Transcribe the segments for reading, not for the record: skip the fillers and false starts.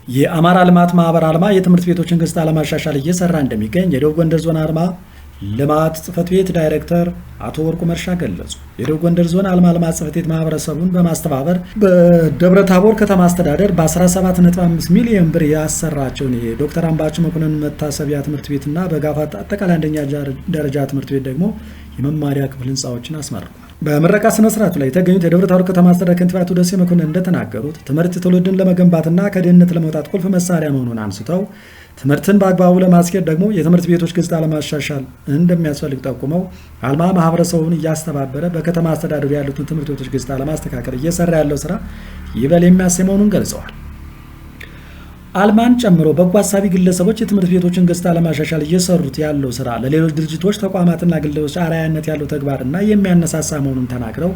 የአማራ ልማት ማህበር አልማ የትምህርት ቤቶችን ገጽታ ለማሻሻል እየሰራ እንደሚገኝ የደቡብ ጎንደር ዞን አልማ ልማት ጽሕፈት ቤት ዳይሬክተር አቶ ወርቁ መርሻ ገለጹ። የደቡብ ጎንደር ዞን አልማ ልማት ጽሕፈት ቤት ማህበረሰቡን በማስተባበር በደብረ ታቦር ከተማ አስተዳደር በ17.5 ሚሊዮን ብር ያሰራቸውን የዶክተር አምባቸው መኮንን መታሰቢያ ትምህርት ቤትና በጋፋት አጠቃላይ አንደኛ ደረጃ ትምህርት ቤት ደግሞ የመማሪያ ክፍል ህንፃዎችን አስመርቋል። በምረቃ ስነ ስርዓቱ ላይ የተገኙት የደብረ ታቦር ከተማ አስተዳደር ከንቲባ አቶ ደሴ መኮንን እንደተናገሩት ትምህርት ትውልድን ለመገንባትና ከድህነት ለመውጣት ቁልፍ መሳሪያ መሆኑን አንስተው ትምህርትን በአግባቡ ለማስኬድ ደግሞ የትምህርት ቤቶች ገጽታ ለማሻሻል እንደሚያስፈልግ ጠቁመው አልማ ማህበረሰቡን እያስተባበረ በከተማ አስተዳደሩ ያሉትን ትምህርት ቤቶች ገጽታ ለማስተካከል እየሰራ ያለው ስራ ይበል የሚያሰኝ መሆኑን ገልጸዋል። አልማን ጨምሮ በጎ አሳቢ ግለሰቦች የትምህርት ቤቶችን ገጽታ ለማሻሻል እየሰሩት ያለው ስራ ለሌሎች ድርጅቶች፣ ተቋማትና ግለሰቦች አርአያነት ያለው ተግባርና የሚያነሳሳ መሆኑን ተናግረው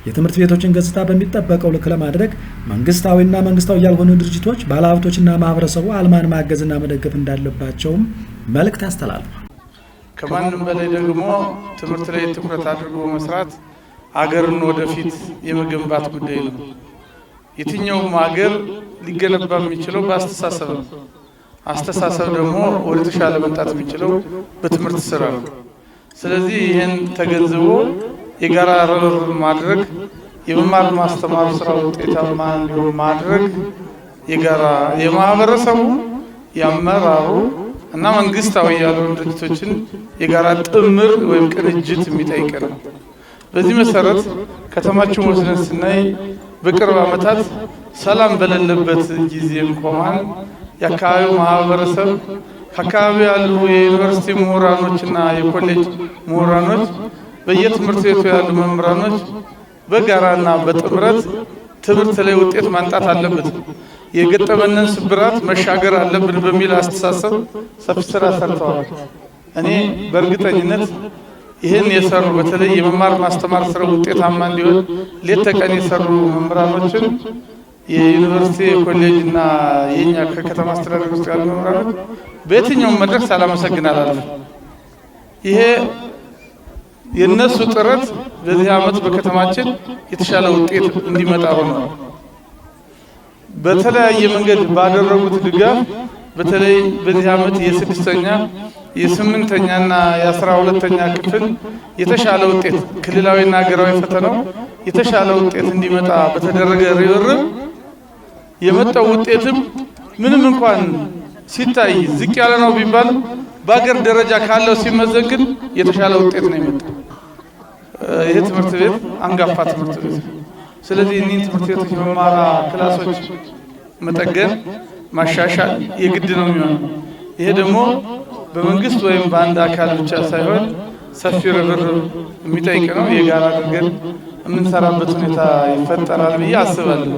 የትምህርት ቤቶችን ገጽታ በሚጠበቀው ልክ ለማድረግ መንግስታዊና መንግስታዊ ያልሆኑ ድርጅቶች፣ ባለሀብቶችና ማህበረሰቡ አልማን ማገዝና መደገፍ እንዳለባቸውም መልእክት አስተላልፏል። ከማንም በላይ ደግሞ ትምህርት ላይ ትኩረት አድርጎ መስራት አገርን ወደፊት የመገንባት ጉዳይ ነው። የትኛውም ሀገር ሊገነባ የሚችለው በአስተሳሰብ ነው። አስተሳሰብ ደግሞ ወደ ተሻለ መምጣት የሚችለው በትምህርት ስራ ነው። ስለዚህ ይህን ተገንዝቦ የጋራ ርብርብ ማድረግ፣ የመማር ማስተማር ስራ ውጤታማ እንዲሆን ማድረግ የጋራ የማህበረሰቡ የአመራሩ እና መንግስታዊ ያልሆኑ ድርጅቶችን የጋራ ጥምር ወይም ቅንጅት የሚጠይቅ ነው። በዚህ መሰረት ከተማችን ወስደን ስናይ በቅርብ ዓመታት ሰላም በሌለበት ጊዜ እንኳን የአካባቢው ማህበረሰብ ከአካባቢው ያሉ የዩኒቨርሲቲ ምሁራኖችና የኮሌጅ ምሁራኖች በየትምህርት ቤቱ ያሉ መምህራኖች በጋራና በጥምረት ትምህርት ላይ ውጤት ማምጣት አለበት፣ የገጠመንን ስብራት መሻገር አለብን በሚል አስተሳሰብ ሰፊ ስራ ሰርተዋል። እኔ በእርግጠኝነት ይህን የሰሩ በተለይ የመማር ማስተማር ስራ ውጤታማ እንዲሆን ሌት ተቀን የሰሩ መምህራኖችን የዩኒቨርሲቲ የኮሌጅ እና የኛ ከከተማ አስተዳደር ውስጥ ያሉ መምህራኖች በየትኛውም መድረክ ሳላመሰግን አላልፍም። ይሄ የነሱ ጥረት በዚህ ዓመት በከተማችን የተሻለ ውጤት እንዲመጣ ሆኗል። በተለያየ መንገድ ባደረጉት ድጋፍ በተለይ በዚህ ዓመት የስድስተኛ የስምንተኛና የ12ኛ ክፍል የተሻለ ውጤት ክልላዊና ሀገራዊ ፈተናው የተሻለ ውጤት እንዲመጣ በተደረገ ርብርብ የመጣው ውጤትም ምንም እንኳን ሲታይ ዝቅ ያለ ነው ቢባል በአገር ደረጃ ካለው ሲመዘን ግን የተሻለ ውጤት ነው የመጣው። ይህ ትምህርት ቤት አንጋፋ ትምህርት ቤት። ስለዚህ እኒህ ትምህርት ቤቶች የመማሪያ ክላሶች መጠገን ማሻሻል የግድ ነው የሚሆነው። ይሄ ደግሞ በመንግስት ወይም በአንድ አካል ብቻ ሳይሆን ሰፊ ርብርብ የሚጠይቅ ነው። የጋራ አድርገን የምንሰራበት ሁኔታ ይፈጠራል ብዬ አስባለሁ።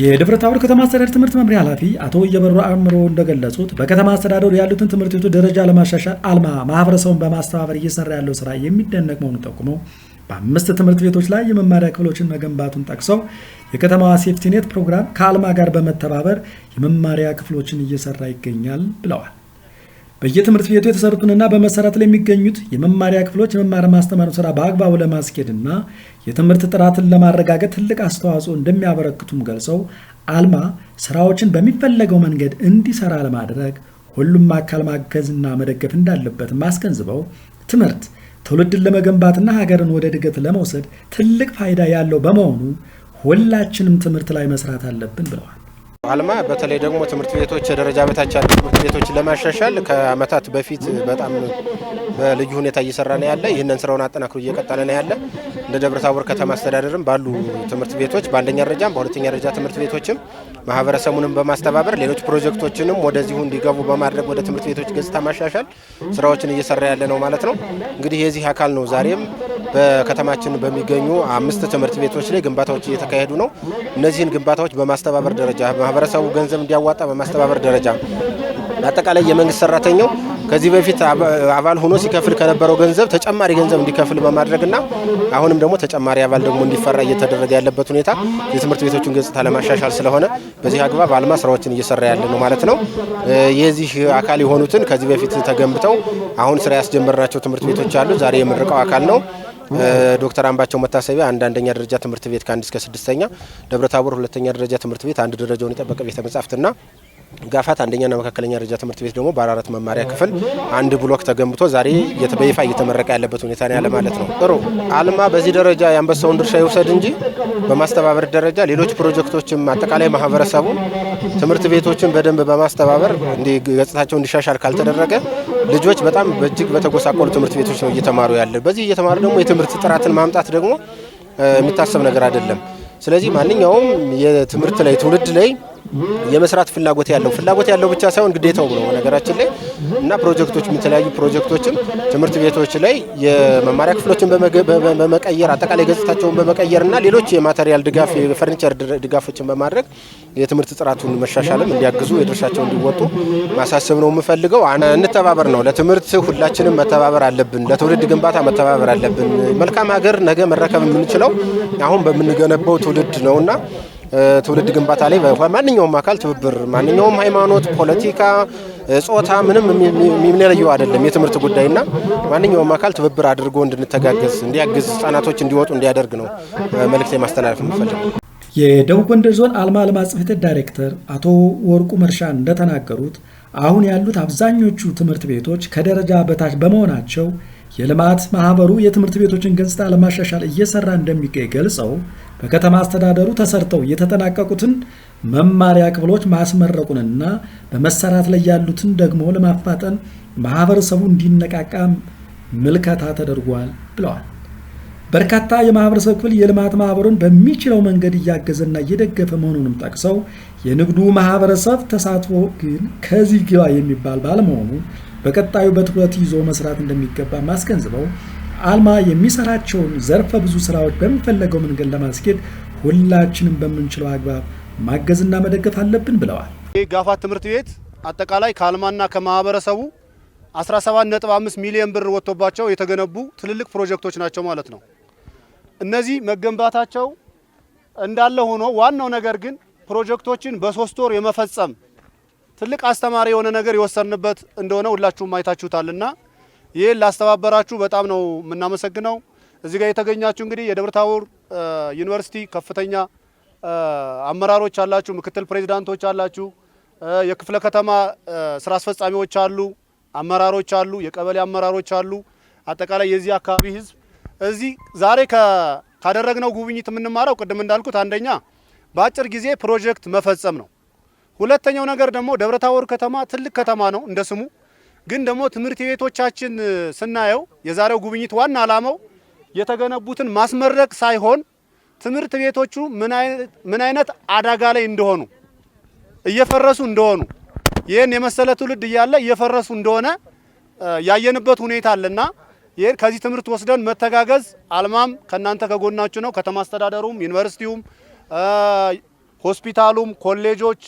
የደብረ ታቦር ከተማ አስተዳደር ትምህርት መምሪያ ኃላፊ አቶ እየበሩ አእምሮ እንደገለጹት በከተማ አስተዳደሩ ያሉትን ትምህርት ቤቶች ደረጃ ለማሻሻል አልማ ማህበረሰቡን በማስተባበር እየሰራ ያለው ስራ የሚደነቅ መሆኑን ጠቁመው በ5 ትምህርት ቤቶች ላይ የመማሪያ ክፍሎችን መገንባቱን ጠቅሰው የከተማዋ ሴፍቲኔት ፕሮግራም ከአልማ ጋር በመተባበር የመማሪያ ክፍሎችን እየሰራ ይገኛል ብለዋል። በየትምህርት ቤቱ የተሰሩትንና በመሰራት ላይ የሚገኙት የመማሪያ ክፍሎች የመማር ማስተማር ስራ በአግባቡ ለማስኬድና የትምህርት ጥራትን ለማረጋገጥ ትልቅ አስተዋጽኦ እንደሚያበረክቱም ገልጸው አልማ ስራዎችን በሚፈለገው መንገድ እንዲሰራ ለማድረግ ሁሉም አካል ማገዝና መደገፍ እንዳለበት አስገንዝበው ትምህርት ትውልድን ለመገንባትና ሀገርን ወደ እድገት ለመውሰድ ትልቅ ፋይዳ ያለው በመሆኑ ሁላችንም ትምህርት ላይ መስራት አለብን ብለዋል። አልማ በተለይ ደግሞ ትምህርት ቤቶች ደረጃ በታች ያሉ ትምህርት ቤቶች ለማሻሻል ከአመታት በፊት በጣም በልዩ ሁኔታ እየሰራ ነው ያለ። ይህንን ስራውን አጠናክሮ እየቀጠለ ነው ያለ። እንደ ደብረ ታቦር ከተማ አስተዳደርም ባሉ ትምህርት ቤቶች በአንደኛ ደረጃም በሁለተኛ ደረጃ ትምህርት ቤቶችም ማህበረሰቡንም በማስተባበር ሌሎች ፕሮጀክቶችንም ወደዚሁ እንዲገቡ በማድረግ ወደ ትምህርት ቤቶች ገጽታ ማሻሻል ስራዎችን እየሰራ ያለ ነው ማለት ነው። እንግዲህ የዚህ አካል ነው። ዛሬም በከተማችን በሚገኙ 5 ትምህርት ቤቶች ላይ ግንባታዎች እየተካሄዱ ነው። እነዚህን ግንባታዎች በማስተባበር ደረጃ ማህበረሰቡ ገንዘብ እንዲያዋጣ በማስተባበር ደረጃ አጠቃላይ የመንግስት ሰራተኛው ከዚህ በፊት አባል ሆኖ ሲከፍል ከነበረው ገንዘብ ተጨማሪ ገንዘብ እንዲከፍል በማድረግና አሁንም ደግሞ ተጨማሪ አባል ደግሞ እንዲፈራ እየተደረገ ያለበት ሁኔታ የትምህርት ቤቶችን ገጽታ ለማሻሻል ስለሆነ በዚህ አግባብ አልማ ስራዎችን እየሰራ ያለ ነው ማለት ነው። የዚህ አካል የሆኑትን ከዚህ በፊት ተገንብተው አሁን ስራ ያስጀመርናቸው ትምህርት ቤቶች አሉ። ዛሬ የምርቀው አካል ነው። ዶክተር አምባቸው መታሰቢያ አንደኛ ደረጃ ትምህርት ቤት ከ1 እስከ 6ኛ፣ ደብረታቦር ሁለተኛ ደረጃ ትምህርት ቤት አንድ ደረጃውን የጠበቀ ቤተ መጻሕፍትና ጋፋት አንደኛና መካከለኛ ደረጃ ትምህርት ቤት ደግሞ ባለ4 መማሪያ ክፍል አንድ ብሎክ ተገንብቶ ዛሬ በይፋ እየተመረቀ ያለበት ሁኔታ ነው ያለ ማለት ነው። ጥሩ አልማ በዚህ ደረጃ ያንበሳውን ድርሻ ይወሰድ እንጂ በማስተባበር ደረጃ ሌሎች ፕሮጀክቶችም አጠቃላይ ማህበረሰቡ ትምህርት ቤቶችን በደንብ በማስተባበር ገጽታቸው እንዲሻሻል ካልተደረገ ልጆች በጣም በእጅግ በተጎሳቆሉ ትምህርት ቤቶች ነው እየተማሩ ያለ። በዚህ እየተማሩ ደግሞ የትምህርት ጥራትን ማምጣት ደግሞ የሚታሰብ ነገር አይደለም። ስለዚህ ማንኛውም የትምህርት ላይ ትውልድ ላይ የመስራት ፍላጎት ያለው ብቻ ሳይሆን ግዴታው ነው ነገራችን ላይ እና ፕሮጀክቶች የተለያዩ ፕሮጀክቶችን ትምህርት ቤቶች ላይ የመማሪያ ክፍሎችን በመቀየር አጠቃላይ ገጽታቸውን በመቀየርና ሌሎች የማቴሪያል ድጋፍ የፈርኒቸር ድጋፎችን በማድረግ የትምህርት ጥራቱን መሻሻልም እንዲያግዙ የድርሻቸውን እንዲወጡ ማሳሰብ ነው የምፈልገው። እንተባበር ነው። ለትምህርት ሁላችንም መተባበር አለብን። ለትውልድ ግንባታ መተባበር አለብን። መልካም ሀገር ነገ መረከብ የምንችለው አሁን በምንገነባው ትውልድ ነውና ትውልድ ግንባታ ላይ ማንኛውም አካል ትብብር ማንኛውም ሃይማኖት፣ ፖለቲካ፣ ጾታ ምንም የሚለየው አይደለም የትምህርት ጉዳይና ማንኛውም አካል ትብብር አድርጎ እንድንተጋገዝ እንዲያግዝ ህጻናቶች እንዲወጡ እንዲያደርግ ነው መልእክት ማስተላለፍ የምፈልገው። የደቡብ ጎንደር ዞን አልማ ልማት ጽሕፈት ቤት ዳይሬክተር አቶ ወርቁ መርሻ እንደተናገሩት አሁን ያሉት አብዛኞቹ ትምህርት ቤቶች ከደረጃ በታች በመሆናቸው የልማት ማህበሩ የትምህርት ቤቶችን ገጽታ ለማሻሻል እየሰራ እንደሚገኝ ገልጸው በከተማ አስተዳደሩ ተሰርተው የተጠናቀቁትን መማሪያ ክፍሎች ማስመረቁንና በመሰራት ላይ ያሉትን ደግሞ ለማፋጠን ማህበረሰቡ እንዲነቃቃ ምልከታ ተደርጓል ብለዋል። በርካታ የማህበረሰብ ክፍል የልማት ማህበሩን በሚችለው መንገድ እያገዘና እየደገፈ መሆኑንም ጠቅሰው የንግዱ ማህበረሰብ ተሳትፎ ግን ከዚህ ግባ የሚባል ባለመሆኑ በቀጣዩ በትኩረት ይዞ መስራት እንደሚገባ ማስገንዝበው አልማ የሚሰራቸውን ዘርፈ ብዙ ስራዎች በሚፈለገው መንገድ ለማስኬድ ሁላችንም በምንችለው አግባብ ማገዝና መደገፍ አለብን ብለዋል። ጋፋት ትምህርት ቤት አጠቃላይ ከአልማና ከማህበረሰቡ 17.5 ሚሊዮን ብር ወጥቶባቸው የተገነቡ ትልልቅ ፕሮጀክቶች ናቸው ማለት ነው። እነዚህ መገንባታቸው እንዳለ ሆኖ ዋናው ነገር ግን ፕሮጀክቶችን በ3 ወር የመፈጸም ትልቅ አስተማሪ የሆነ ነገር የወሰንበት እንደሆነ ሁላችሁም አይታችሁታልና ይሄን ላስተባበራችሁ በጣም ነው የምናመሰግነው። እዚህ ጋር የተገኛችሁ እንግዲህ የደብረታቦር ዩኒቨርሲቲ ከፍተኛ አመራሮች አላችሁ፣ ምክትል ፕሬዝዳንቶች አላችሁ፣ የክፍለ ከተማ ስራ አስፈጻሚዎች አሉ፣ አመራሮች አሉ፣ የቀበሌ አመራሮች አሉ። አጠቃላይ የዚህ አካባቢ ህዝብ እዚህ ዛሬ ካደረግነው ጉብኝት የምንማረው ቅድም እንዳልኩት አንደኛ በአጭር ጊዜ ፕሮጀክት መፈጸም ነው። ሁለተኛው ነገር ደግሞ ደብረታቦር ከተማ ትልቅ ከተማ ነው እንደ ስሙ። ግን ደግሞ ትምህርት ቤቶቻችን ስናየው የዛሬው ጉብኝት ዋና ዓላማው የተገነቡትን ማስመረቅ ሳይሆን ትምህርት ቤቶቹ ምን አይነት አደጋ ላይ እንደሆኑ እየፈረሱ እንደሆኑ ይሄን የመሰለ ትውልድ እያለ እየፈረሱ እንደሆነ ያየንበት ሁኔታ አለና ይሄን ከዚህ ትምህርት ወስደን መተጋገዝ አልማም ከናንተ ከጎናችሁ ነው። ከተማ አስተዳደሩም፣ ዩኒቨርሲቲውም፣ ሆስፒታሉም፣ ኮሌጆች፣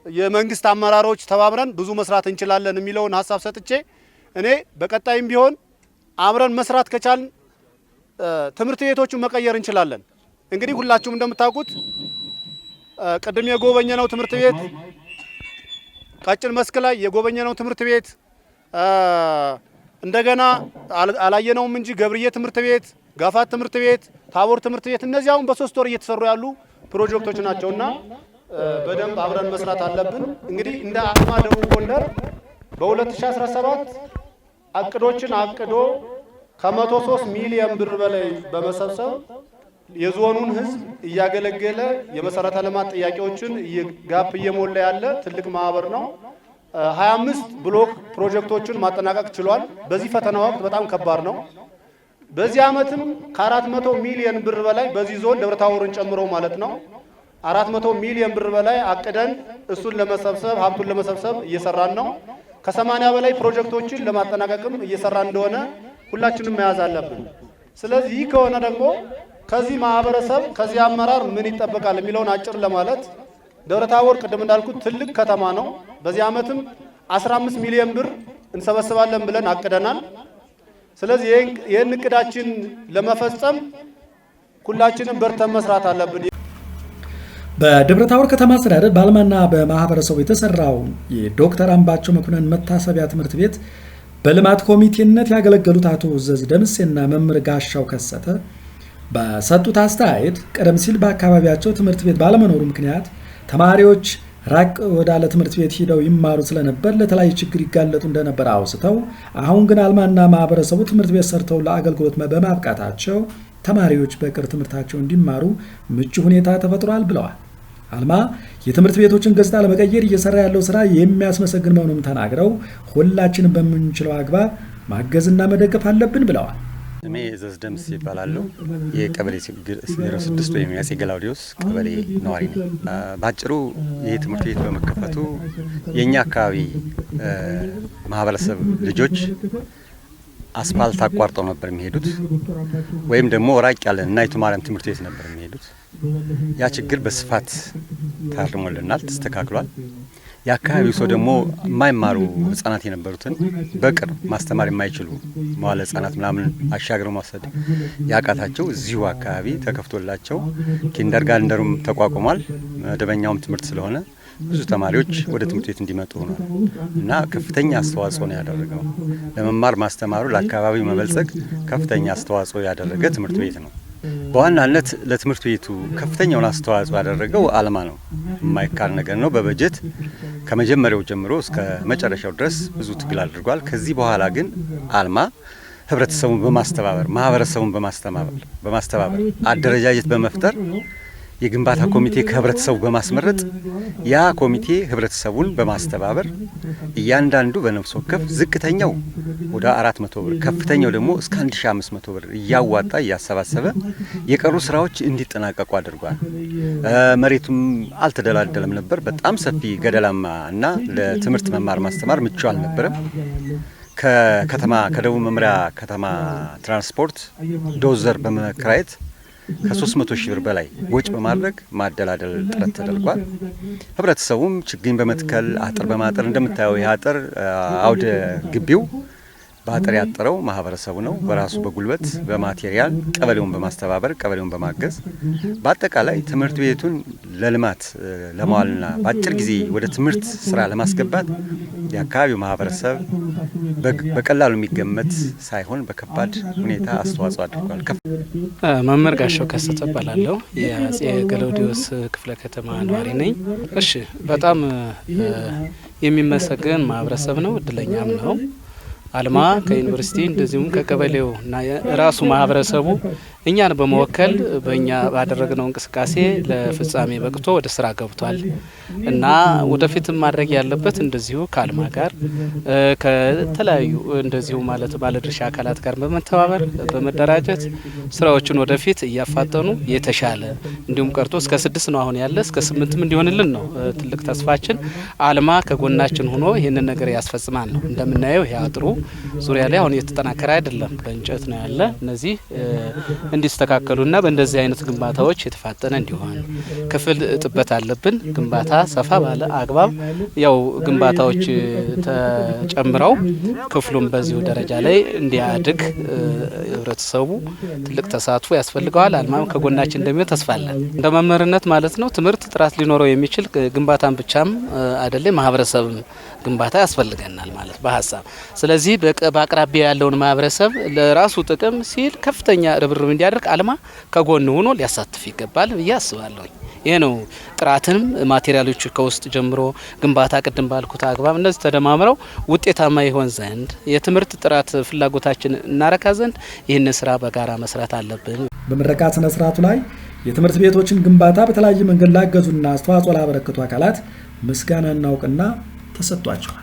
የመንግስት አመራሮች ተባብረን ብዙ መስራት እንችላለን የሚለውን ሀሳብ ሰጥቼ እኔ በቀጣይም ቢሆን አብረን መስራት ከቻልን ትምህርት ቤቶቹን መቀየር እንችላለን። እንግዲህ ሁላችሁም እንደምታውቁት ቅድም የጎበኘነው ትምህርት ቤት ቀጭን መስክ ላይ የጎበኘነው ትምህርት ቤት እንደገና አላየነውም እንጂ ገብርዬ ትምህርት ቤት፣ ጋፋት ትምህርት ቤት፣ ታቦር ትምህርት ቤት እነዚህ አሁን በ3 ወር እየተሰሩ ያሉ ፕሮጀክቶች ናቸውና በደንብ አብረን መስራት አለብን። እንግዲህ እንደ አልማ ደቡብ ጎንደር በ2017 አቅዶችን አቅዶ ከ103 ሚሊዮን ብር በላይ በመሰብሰብ የዞኑን ህዝብ እያገለገለ የመሰረተ ልማት ጥያቄዎችን ጋፕ እየሞላ ያለ ትልቅ ማህበር ነው። 25 ብሎክ ፕሮጀክቶችን ማጠናቀቅ ችሏል። በዚህ ፈተና ወቅት በጣም ከባድ ነው። በዚህ አመትም ከ400 ሚሊዮን ብር በላይ በዚህ ዞን ደብረታቦርን ጨምሮ ማለት ነው 400 ሚሊዮን ብር በላይ አቅደን እሱን ለመሰብሰብ ሀብቱን ለመሰብሰብ እየሰራን ነው። ከ80 በላይ ፕሮጀክቶችን ለማጠናቀቅም እየሰራን እንደሆነ ሁላችንም መያዝ አለብን። ስለዚህ ይህ ከሆነ ደግሞ ከዚህ ማህበረሰብ ከዚህ አመራር ምን ይጠበቃል የሚለውን አጭር ለማለት ደብረታቦር ቅድም እንዳልኩት ትልቅ ከተማ ነው። በዚህ አመትም 15 ሚሊዮን ብር እንሰበስባለን ብለን አቅደናል። ስለዚህ ይህን እቅዳችን ለመፈጸም ሁላችንም በርተን መስራት አለብን። በደብረታቦር ከተማ አስተዳደር በአልማና በማህበረሰቡ የተሰራው የዶክተር አምባቸው መኮንን መታሰቢያ ትምህርት ቤት በልማት ኮሚቴነት ያገለገሉት አቶ ዘዝ ደምሴና መምህር ጋሻው ከሰተ በሰጡት አስተያየት ቀደም ሲል በአካባቢያቸው ትምህርት ቤት ባለመኖሩ ምክንያት ተማሪዎች ራቅ ወዳለ ትምህርት ቤት ሄደው ይማሩ ስለነበር ለተለያዩ ችግር ይጋለጡ እንደነበር አውስተው አሁን ግን አልማና ማህበረሰቡ ትምህርት ቤት ሰርተው ለአገልግሎት በማብቃታቸው ተማሪዎች በቅር ትምህርታቸው እንዲማሩ ምቹ ሁኔታ ተፈጥሯል ብለዋል። አልማ የትምህርት ቤቶችን ገጽታ ለመቀየር እየሰራ ያለው ስራ የሚያስመሰግን መሆኑን ተናግረው ሁላችንም በምንችለው አግባብ ማገዝና መደገፍ አለብን ብለዋል። እኔ ዘዝ ደምስ ይባላለሁ። የቀበሌ 06 ወይም የአፄ ገላውዲዮስ ቀበሌ ነዋሪ ነኝ። ባጭሩ ይህ ትምህርት ቤት በመከፈቱ የኛ አካባቢ ማህበረሰብ ልጆች አስፋልት አቋርጠው ነበር የሚሄዱት ወይም ደግሞ ራቅ ያለ እናይቱ ማርያም ትምህርት ቤት ነበር የሚሄዱት። ያ ችግር በስፋት ታርሞልናል፣ ተስተካክሏል። የአካባቢው ሰው ደግሞ የማይማሩ ህጻናት የነበሩትን በቅርብ ማስተማር የማይችሉ መዋለ ህጻናት ምናምን አሻግረው ማውሰድ ያቃታቸው እዚሁ አካባቢ ተከፍቶላቸው ኪንደርጋርተኑም ተቋቁሟል። መደበኛውም ትምህርት ስለሆነ ብዙ ተማሪዎች ወደ ትምህርት ቤት እንዲመጡ ሆኗል እና ከፍተኛ አስተዋጽኦ ነው ያደረገው። ለመማር ማስተማሩ ለአካባቢው መበልጸግ ከፍተኛ አስተዋጽኦ ያደረገ ትምህርት ቤት ነው። በዋናነት ለትምህርት ቤቱ ከፍተኛውን አስተዋጽኦ ያደረገው አልማ ነው። የማይካድ ነገር ነው። በበጀት ከመጀመሪያው ጀምሮ እስከ መጨረሻው ድረስ ብዙ ትግል አድርጓል። ከዚህ በኋላ ግን አልማ ህብረተሰቡን በማስተባበር ማህበረሰቡን በማስተባበር አደረጃጀት በመፍጠር የግንባታ ኮሚቴ ከህብረተሰቡ በማስመረጥ ያ ኮሚቴ ህብረተሰቡን በማስተባበር እያንዳንዱ በነፍስ ወከፍ ዝቅተኛው ወደ 400 ብር ከፍተኛው ደግሞ እስከ 1500 ብር እያዋጣ እያሰባሰበ የቀሩ ስራዎች እንዲጠናቀቁ አድርጓል። መሬቱም አልተደላደለም ነበር። በጣም ሰፊ ገደላማ እና ለትምህርት መማር ማስተማር ምቹ አልነበረም። ከደቡብ መምሪያ ከተማ ትራንስፖርት ዶዘር በመከራየት ከ300 ሺህ ብር በላይ ወጭ በማድረግ ማደላደል ጥረት ተደርጓል። ህብረተሰቡም ችግኝ በመትከል አጥር በማጠር እንደምታየው ይህ አጥር አውደ ግቢው በአጥር ያጠረው ማህበረሰቡ ነው። በራሱ በጉልበት በማቴሪያል ቀበሌውን በማስተባበር ቀበሌውን በማገዝ በአጠቃላይ ትምህርት ቤቱን ለልማት ለማዋልና በአጭር ጊዜ ወደ ትምህርት ስራ ለማስገባት የአካባቢው ማህበረሰብ በቀላሉ የሚገመት ሳይሆን በከባድ ሁኔታ አስተዋጽኦ አድርጓል። መምህር ጋሻው ከሰተ እባላለሁ። የአፄ ገላውዲዮስ ክፍለ ከተማ ነዋሪ ነኝ። እሺ፣ በጣም የሚመሰገን ማህበረሰብ ነው፣ እድለኛም ነው። አልማ ከዩኒቨርሲቲ እንደዚሁም ከቀበሌው እና ራሱ ማህበረሰቡ እኛን በመወከል በእኛ ባደረግነው እንቅስቃሴ ለፍጻሜ በቅቶ ወደ ስራ ገብቷል እና ወደፊትም ማድረግ ያለበት እንደዚሁ ከአልማ ጋር ከተለያዩ እንደዚሁ ማለት ባለድርሻ አካላት ጋር በመተባበር በመደራጀት ስራዎችን ወደፊት እያፋጠኑ የተሻለ እንዲሁም ቀርቶ እስከ 6 ነው አሁን ያለ እስከ 8ም እንዲሆንልን ነው ትልቅ ተስፋችን። አልማ ከጎናችን ሆኖ ይህንን ነገር ያስፈጽማል ነው። እንደምናየው ይሄ አጥሩ ዙሪያ ላይ አሁን የተጠናከረ አይደለም፣ በእንጨት ነው ያለ። እነዚህ እንዲስተካከሉና በእንደዚህ አይነት ግንባታዎች የተፋጠነ እንዲሆን ክፍል ጥበት አለብን። ግንባታ ሰፋ ባለ አግባብ ያው ግንባታዎች ተጨምረው ክፍሉም በዚሁ ደረጃ ላይ እንዲያድግ ህብረተሰቡ ትልቅ ተሳትፎ ያስፈልገዋል። አልማም ከጎናችን እንደሚሆን ተስፋ አለን። እንደ መምህርነት ማለት ነው ትምህርት ጥራት ሊኖረው የሚችል ግንባታን ብቻም አይደለም ማህበረሰብም ግንባታ ያስፈልገናል ማለት በሀሳብ። ስለዚህ በአቅራቢያ ያለውን ማህበረሰብ ለራሱ ጥቅም ሲል ከፍተኛ ርብርብ እንዲያደርግ አልማ ከጎን ሆኖ ሊያሳትፍ ይገባል ብዬ አስባለሁ። ይሄ ነው ጥራትንም ማቴሪያሎች ከውስጥ ጀምሮ ግንባታ ቅድም ባልኩት አግባብ እነዚህ ተደማምረው ውጤታማ ይሆን ዘንድ የትምህርት ጥራት ፍላጎታችን እናረካ ዘንድ ይህን ስራ በጋራ መስራት አለብን። በምረቃ ስነ ስርዓቱ ላይ የትምህርት ቤቶችን ግንባታ በተለያየ መንገድ ላገዙና አስተዋጽኦ ላበረከቱ አካላት ምስጋናና እውቅና ተሰጥቷቸዋል።